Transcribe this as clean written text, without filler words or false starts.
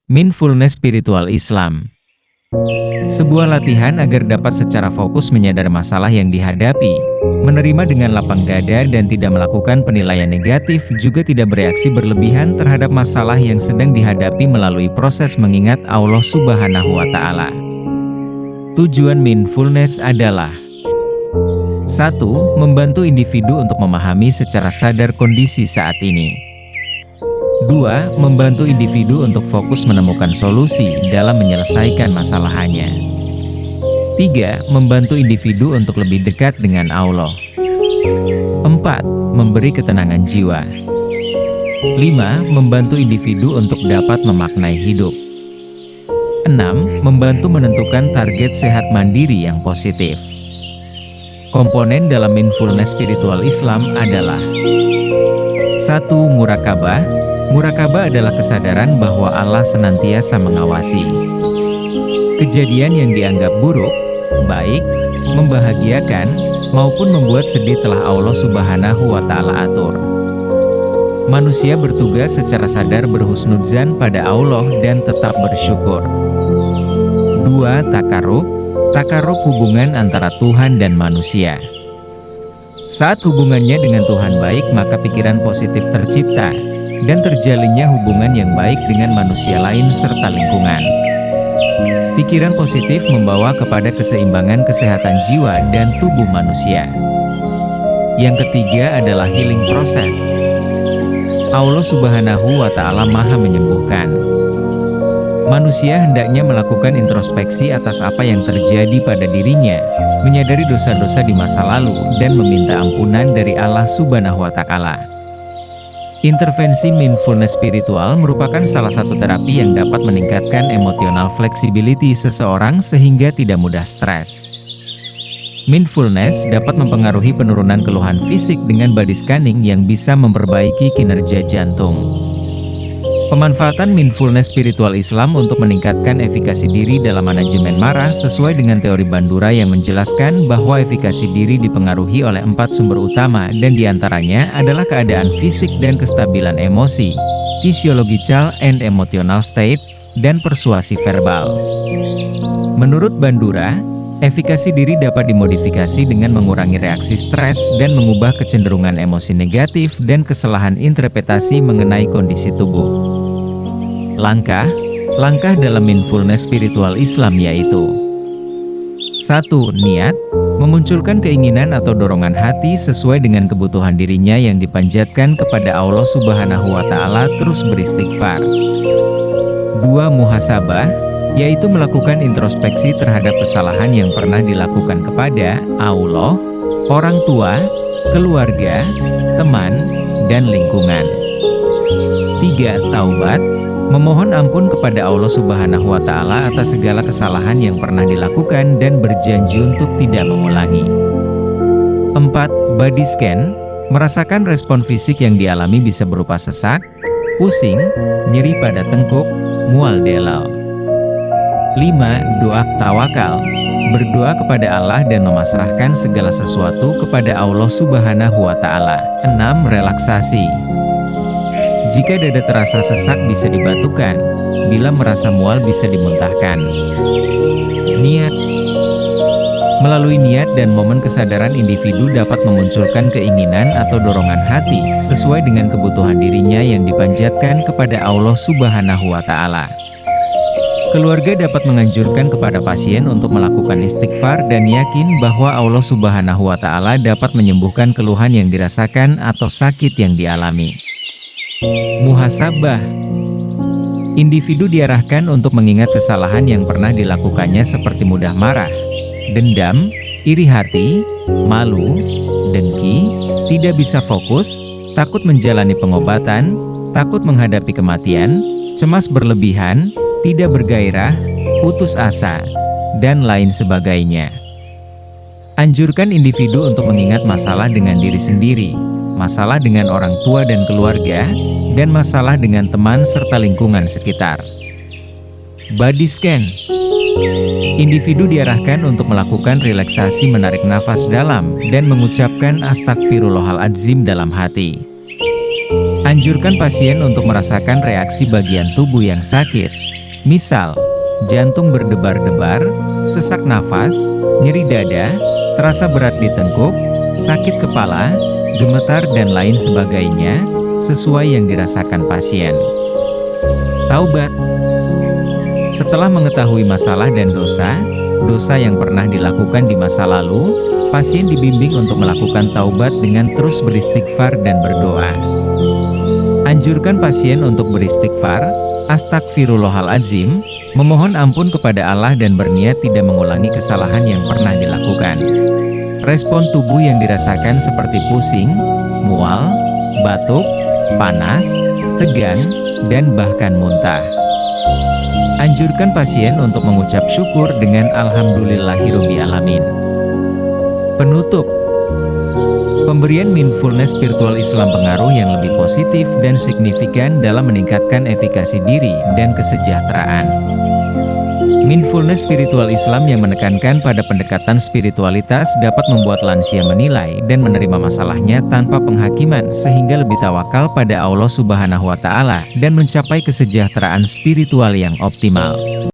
Mindfulness Spiritual Islam. Sebuah latihan agar dapat secara fokus menyadari masalah yang dihadapi, menerima dengan lapang dada dan tidak melakukan penilaian negatif, juga tidak bereaksi berlebihan terhadap masalah yang sedang dihadapi melalui proses mengingat Allah Subhanahu wa Ta'ala. Tujuan mindfulness adalah 1. Membantu individu untuk memahami secara sadar kondisi saat ini. 2. Membantu individu untuk fokus menemukan solusi dalam menyelesaikan masalahnya. 3. Membantu individu untuk lebih dekat dengan Allah. 4. Memberi ketenangan jiwa. 5. Membantu individu untuk dapat memaknai hidup. 6. Membantu menentukan target sehat mandiri yang positif. Komponen dalam mindfulness spiritual Islam adalah 1. Murakabah. Murakabah adalah kesadaran bahwa Allah senantiasa mengawasi kejadian yang dianggap buruk, baik, membahagiakan, maupun membuat sedih telah Allah Subhanahu wa Ta'ala atur. Manusia bertugas secara sadar berhusnudzan pada Allah dan tetap bersyukur. 2. Takarub. Takarub hubungan antara Tuhan dan manusia. Saat hubungannya dengan Tuhan baik, maka pikiran positif tercipta dan terjalinnya hubungan yang baik dengan manusia lain serta lingkungan. Pikiran positif membawa kepada keseimbangan kesehatan jiwa dan tubuh manusia. Yang ketiga adalah healing process. Allah Subhanahu wa Ta'ala Maha menyembuhkan. Manusia hendaknya melakukan introspeksi atas apa yang terjadi pada dirinya, menyadari dosa-dosa di masa lalu, dan meminta ampunan dari Allah Subhanahu wa Ta'ala. Intervensi mindfulness spiritual merupakan salah satu terapi yang dapat meningkatkan emotional flexibility seseorang sehingga tidak mudah stres. Mindfulness dapat mempengaruhi penurunan keluhan fisik dengan body scanning yang bisa memperbaiki kinerja jantung. Pemanfaatan mindfulness spiritual Islam untuk meningkatkan efikasi diri dalam manajemen marah sesuai dengan teori Bandura yang menjelaskan bahwa efikasi diri dipengaruhi oleh 4 sumber utama, dan diantaranya adalah keadaan fisik dan kestabilan emosi, physiological and emotional state, dan persuasi verbal. Menurut Bandura, efikasi diri dapat dimodifikasi dengan mengurangi reaksi stres dan mengubah kecenderungan emosi negatif dan kesalahan interpretasi mengenai kondisi tubuh. Langkah dalam mindfulness spiritual Islam yaitu 1. Niat, memunculkan keinginan atau dorongan hati sesuai dengan kebutuhan dirinya yang dipanjatkan kepada Allah Subhanahu wa Ta'ala, terus beristighfar. 2. Muhasabah, yaitu melakukan introspeksi terhadap kesalahan yang pernah dilakukan kepada Allah, orang tua, keluarga, teman, dan lingkungan. 3. Taubat, memohon ampun kepada Allah Subhanahu wa Ta'ala atas segala kesalahan yang pernah dilakukan dan berjanji untuk tidak mengulangi. 4. Body scan, merasakan respon fisik yang dialami bisa berupa sesak, pusing, nyeri pada tengkuk, mual delal. 5. Doa tawakal, berdoa kepada Allah dan memasrahkan segala sesuatu kepada Allah Subhanahu wa Ta'ala. 6. Relaksasi, jika dada terasa sesak bisa dibatukan, bila merasa mual bisa dimuntahkan. Niat, melalui niat dan momen kesadaran individu dapat memunculkan keinginan atau dorongan hati sesuai dengan kebutuhan dirinya yang dipanjatkan kepada Allah Subhanahu wa Ta'ala. Keluarga dapat menganjurkan kepada pasien untuk melakukan istighfar dan yakin bahwa Allah Subhanahu wa Ta'ala dapat menyembuhkan keluhan yang dirasakan atau sakit yang dialami. Muhasabah, individu diarahkan untuk mengingat kesalahan yang pernah dilakukannya seperti mudah marah, dendam, iri hati, malu, dengki, tidak bisa fokus, takut menjalani pengobatan, takut menghadapi kematian, cemas berlebihan, tidak bergairah, putus asa, dan lain sebagainya. Anjurkan individu untuk mengingat masalah dengan diri sendiri, masalah dengan orang tua dan keluarga, dan masalah dengan teman serta lingkungan sekitar. Body scan, individu diarahkan untuk melakukan relaksasi menarik nafas dalam dan mengucapkan astagfirullahaladzim dalam hati. Anjurkan pasien untuk merasakan reaksi bagian tubuh yang sakit, Misal, jantung berdebar-debar, sesak nafas, nyeri dada, terasa berat di tengkuk, sakit kepala, gemetar dan lain sebagainya, sesuai yang dirasakan pasien. Taubat. Setelah mengetahui masalah dan dosa yang pernah dilakukan di masa lalu, pasien dibimbing untuk melakukan taubat dengan terus beristighfar dan berdoa. Anjurkan pasien untuk beristighfar, astagfirullahaladzim, memohon ampun kepada Allah dan berniat tidak mengulangi kesalahan yang pernah dilakukan. Respon tubuh yang dirasakan seperti pusing, mual, batuk, panas, tegang, dan bahkan muntah. Anjurkan pasien untuk mengucap syukur dengan Alhamdulillahirobbilalamin. Penutup. Pemberian mindfulness spiritual Islam pengaruh yang lebih positif dan signifikan dalam meningkatkan efikasi diri dan kesejahteraan. Mindfulness spiritual Islam yang menekankan pada pendekatan spiritualitas dapat membuat lansia menilai dan menerima masalahnya tanpa penghakiman sehingga lebih tawakal pada Allah Subhanahu wa Ta'ala dan mencapai kesejahteraan spiritual yang optimal.